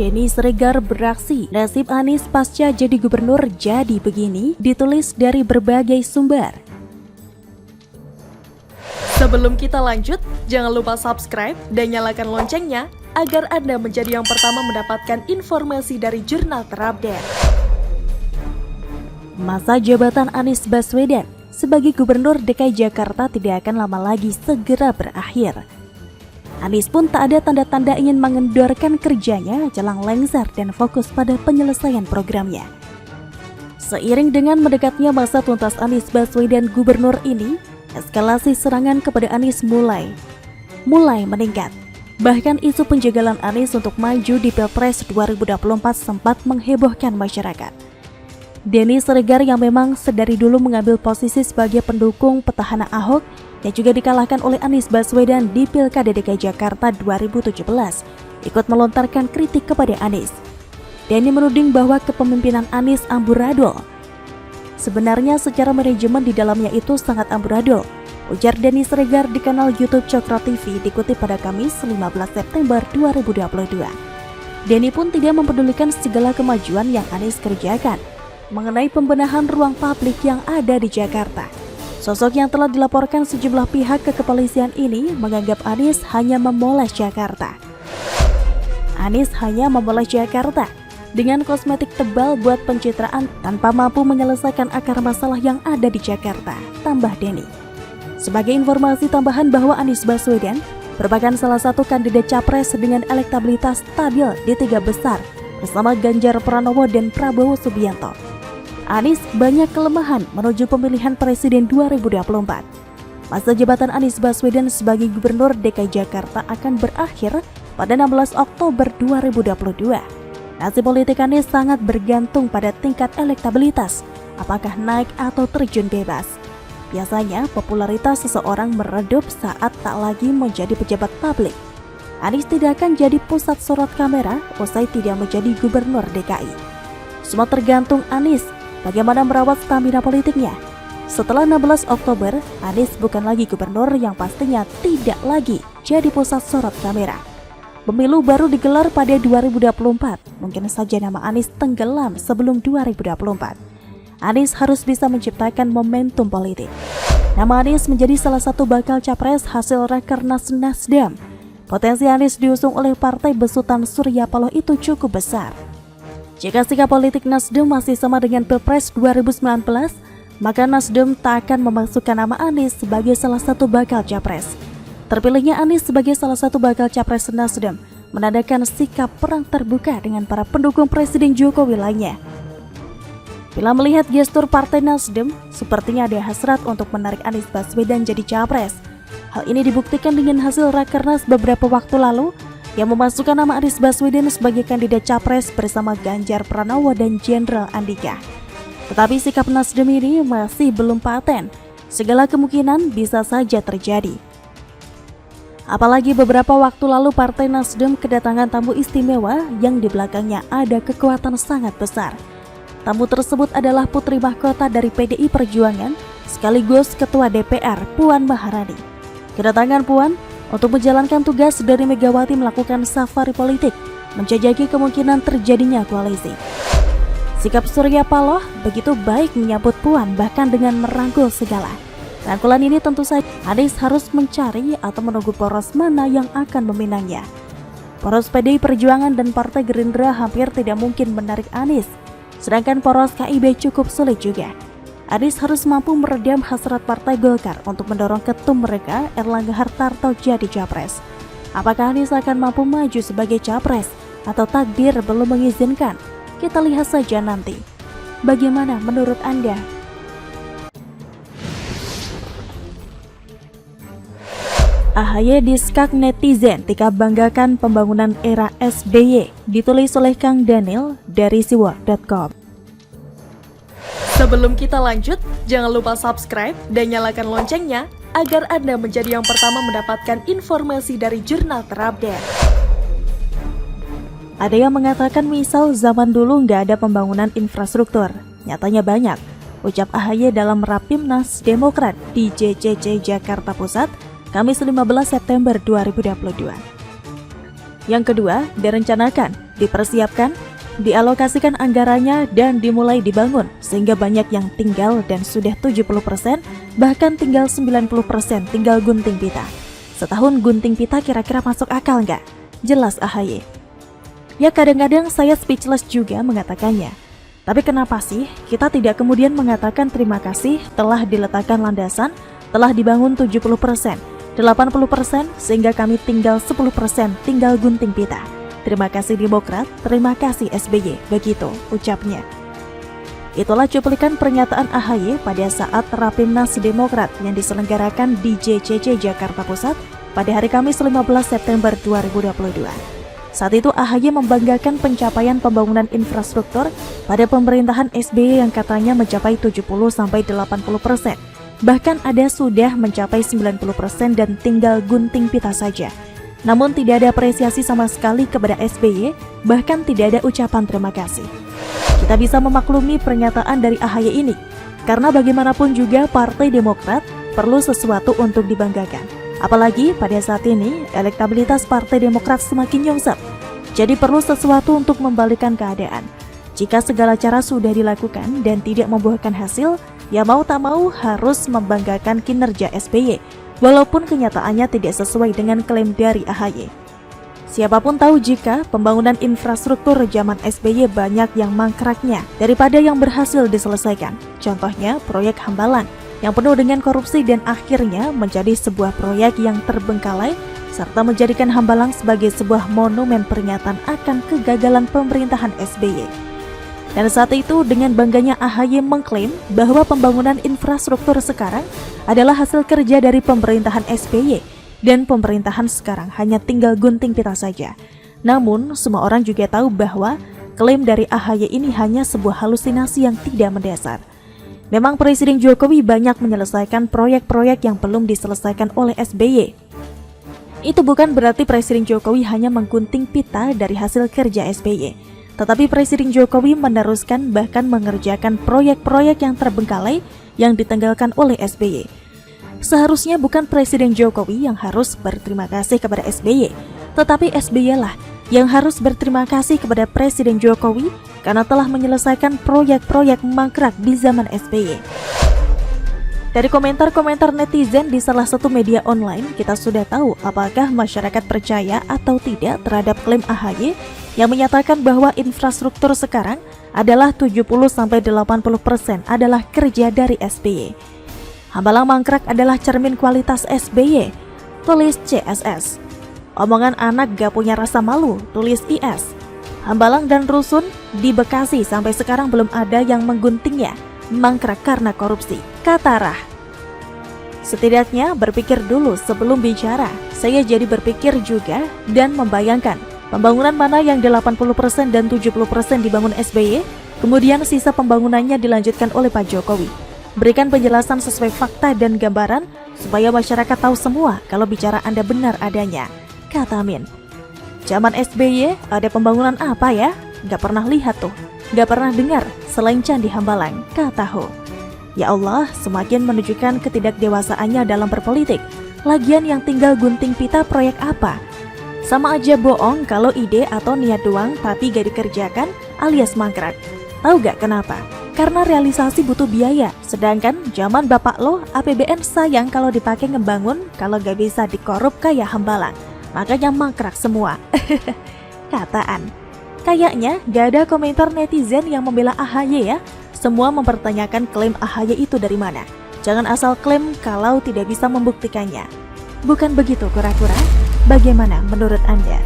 Denny Siregar beraksi, nasib Anies pasca jadi gubernur jadi begini, ditulis dari berbagai sumber. Sebelum kita lanjut, jangan lupa subscribe dan nyalakan loncengnya agar Anda menjadi yang pertama mendapatkan informasi dari jurnal terupdate. Masa jabatan Anies Baswedan sebagai gubernur DKI Jakarta tidak akan lama lagi segera berakhir. Anies pun tak ada tanda-tanda ingin mengendorkan kerjanya jelang lengser dan fokus pada penyelesaian programnya. Seiring dengan mendekatnya masa tuntas Anies Baswedan gubernur ini, eskalasi serangan kepada Anies mulai meningkat. Bahkan isu penjagalan Anies untuk maju di Pilpres 2024 sempat menghebohkan masyarakat. Denny Siregar yang memang sedari dulu mengambil posisi sebagai pendukung petahana Ahok yang juga dikalahkan oleh Anies Baswedan di Pilkada DKI Jakarta 2017, ikut melontarkan kritik kepada Anies. Denny menuding bahwa kepemimpinan Anies amburadul. Sebenarnya secara manajemen di dalamnya itu sangat amburadul, ujar Denny Siregar di kanal YouTube Cokro TV dikutip pada Kamis 15 September 2022. Denny pun tidak mempedulikan segala kemajuan yang Anies kerjakan mengenai pembenahan ruang publik yang ada di Jakarta. Sosok yang telah dilaporkan sejumlah pihak ke kepolisian ini menganggap Anies hanya memoles Jakarta. Anies hanya memoles Jakarta dengan kosmetik tebal buat pencitraan tanpa mampu menyelesaikan akar masalah yang ada di Jakarta, tambah Denny. Sebagai informasi tambahan bahwa Anies Baswedan merupakan salah satu kandidat capres dengan elektabilitas stabil di 3 besar bersama Ganjar Pranowo dan Prabowo Subianto. Anies banyak kelemahan menuju pemilihan presiden 2024. Masa jabatan Anies Baswedan sebagai gubernur DKI Jakarta akan berakhir pada 16 Oktober 2022. Nasib politik Anies sangat bergantung pada tingkat elektabilitas, apakah naik atau terjun bebas. Biasanya popularitas seseorang meredup saat tak lagi menjadi pejabat publik. Anies tidak akan jadi pusat sorot kamera usai tidak menjadi gubernur DKI. Semua tergantung Anies bagaimana merawat stamina politiknya. Setelah 16 Oktober, Anies bukan lagi gubernur yang pastinya tidak lagi jadi pusat sorot kamera. Pemilu baru digelar pada 2024, mungkin saja nama Anies tenggelam sebelum 2024. Anies harus bisa menciptakan momentum politik. Nama Anies menjadi salah satu bakal capres hasil Rakernas Nasdem. Potensi Anies diusung oleh partai besutan Surya Paloh itu cukup besar. Jika sikap politik Nasdem masih sama dengan Pilpres 2019, maka Nasdem tak akan memasukkan nama Anies sebagai salah satu bakal capres. Terpilihnya Anies sebagai salah satu bakal capres Nasdem menandakan sikap perang terbuka dengan para pendukung Presiden Jokowi lainnya. Bila melihat gestur partai Nasdem, sepertinya ada hasrat untuk menarik Anies Baswedan jadi capres. Hal ini dibuktikan dengan hasil Rakernas beberapa waktu lalu yang memasukkan nama Anies Baswedan sebagai kandidat capres bersama Ganjar Pranowo dan Jenderal Andika. Tetapi sikap Nasdem ini masih belum paten. Segala kemungkinan bisa saja terjadi. Apalagi beberapa waktu lalu Partai Nasdem kedatangan tamu istimewa yang di belakangnya ada kekuatan sangat besar. Tamu tersebut adalah putri mahkota dari PDI Perjuangan sekaligus Ketua DPR Puan Maharani. Kedatangan Puan untuk menjalankan tugas dari Megawati melakukan safari politik, menjajaki kemungkinan terjadinya koalisi. Sikap Surya Paloh begitu baik menyambut Puan bahkan dengan merangkul segala. Rangkulan ini tentu saja Anies harus mencari atau menunggu poros mana yang akan meminangnya. Poros PDI Perjuangan dan Partai Gerindra hampir tidak mungkin menarik Anies, sedangkan poros KIB cukup sulit juga. Anies harus mampu meredam hasrat Partai Golkar untuk mendorong ketum mereka Erlangga Hartarto jadi capres. Apakah Anies akan mampu maju sebagai capres atau takdir belum mengizinkan? Kita lihat saja nanti. Bagaimana menurut Anda? AHY diskak netizen tika banggakan pembangunan era SBY, ditulis oleh Kang Daniel dari siwak.com. Sebelum kita lanjut, jangan lupa subscribe dan nyalakan loncengnya agar Anda menjadi yang pertama mendapatkan informasi dari jurnal terupdate. Ada yang mengatakan misal zaman dulu nggak ada pembangunan infrastruktur, nyatanya banyak, ucap AHY dalam Rapimnas Demokrat di JCC Jakarta Pusat, Kamis 15 September 2022. Yang kedua, direncanakan dipersiapkan, dialokasikan anggarannya dan dimulai dibangun sehingga banyak yang tinggal dan sudah 70%, bahkan tinggal 90%, tinggal gunting pita. Setahun gunting pita kira-kira masuk akal nggak? Jelas AHY. Ya kadang-kadang saya speechless juga mengatakannya. Tapi kenapa sih kita tidak kemudian mengatakan terima kasih telah diletakkan landasan, telah dibangun 70%, 80% sehingga kami tinggal 10%, tinggal gunting pita. Terima kasih Demokrat, terima kasih SBY, begitu ucapnya. Itulah cuplikan pernyataan AHY pada saat Rapimnas Demokrat yang diselenggarakan di JCC Jakarta Pusat pada hari Kamis 15 September 2022. Saat itu AHY membanggakan pencapaian pembangunan infrastruktur pada pemerintahan SBY yang katanya mencapai 70-80%. Bahkan ada sudah mencapai 90% dan tinggal gunting pita saja. Namun tidak ada apresiasi sama sekali kepada SBY, bahkan tidak ada ucapan terima kasih. Kita bisa memaklumi pernyataan dari AHY ini, karena bagaimanapun juga Partai Demokrat perlu sesuatu untuk dibanggakan. Apalagi pada saat ini, elektabilitas Partai Demokrat semakin nyungsep. Jadi perlu sesuatu untuk membalikan keadaan. Jika segala cara sudah dilakukan dan tidak membuahkan hasil, ya mau tak mau harus membanggakan kinerja SBY, walaupun kenyataannya tidak sesuai dengan klaim dari AHY. Siapapun tahu jika pembangunan infrastruktur zaman SBY banyak yang mangkraknya daripada yang berhasil diselesaikan. Contohnya proyek Hambalang yang penuh dengan korupsi dan akhirnya menjadi sebuah proyek yang terbengkalai serta menjadikan Hambalang sebagai sebuah monumen peringatan akan kegagalan pemerintahan SBY. Dan saat itu dengan bangganya AHY mengklaim bahwa pembangunan infrastruktur sekarang adalah hasil kerja dari pemerintahan SBY dan pemerintahan sekarang hanya tinggal gunting pita saja. Namun semua orang juga tahu bahwa klaim dari AHY ini hanya sebuah halusinasi yang tidak mendasar. Memang Presiden Jokowi banyak menyelesaikan proyek-proyek yang belum diselesaikan oleh SBY. Itu bukan berarti Presiden Jokowi hanya menggunting pita dari hasil kerja SBY. Tetapi Presiden Jokowi meneruskan bahkan mengerjakan proyek-proyek yang terbengkalai yang ditanggalkan oleh SBY. Seharusnya bukan Presiden Jokowi yang harus berterima kasih kepada SBY, tetapi SBY lah yang harus berterima kasih kepada Presiden Jokowi karena telah menyelesaikan proyek-proyek mangkrak di zaman SBY. Dari komentar-komentar netizen di salah satu media online, kita sudah tahu apakah masyarakat percaya atau tidak terhadap klaim AHY yang menyatakan bahwa infrastruktur sekarang adalah 70-80% adalah kerja dari SBY. Hambalang mangkrak adalah cermin kualitas SBY, tulis CSS. Omongan anak gak punya rasa malu, tulis IS. Hambalang dan rusun di Bekasi sampai sekarang belum ada yang mengguntingnya, mangkrak karena korupsi, kata Rah. Setidaknya berpikir dulu sebelum bicara. Saya jadi berpikir juga dan membayangkan pembangunan mana yang 80% dan 70% dibangun SBY, kemudian sisa pembangunannya dilanjutkan oleh Pak Jokowi. Berikan penjelasan sesuai fakta dan gambaran supaya masyarakat tahu semua kalau bicara Anda benar adanya, kata Min. Zaman SBY ada pembangunan apa ya? Gak pernah lihat tuh, gak pernah dengar selain Candi Hambalang, kata Ho. Ya Allah, semakin menunjukkan ketidakdewasaannya dalam berpolitik. Lagian yang tinggal gunting pita proyek apa? Sama aja bohong kalau ide atau niat doang tapi gak dikerjakan alias mangkrak. Tahu gak kenapa? Karena realisasi butuh biaya. Sedangkan zaman bapak lo APBN sayang kalau dipakai ngebangun, kalau gak bisa dikorup kayak Hambalang. Makanya mangkrak semua. Kataan. Kayaknya gak ada komentar netizen yang membela AHY ya. Semua mempertanyakan klaim AHY itu dari mana. Jangan asal klaim kalau tidak bisa membuktikannya. Bukan begitu kura-kura? Bagaimana menurut Anda?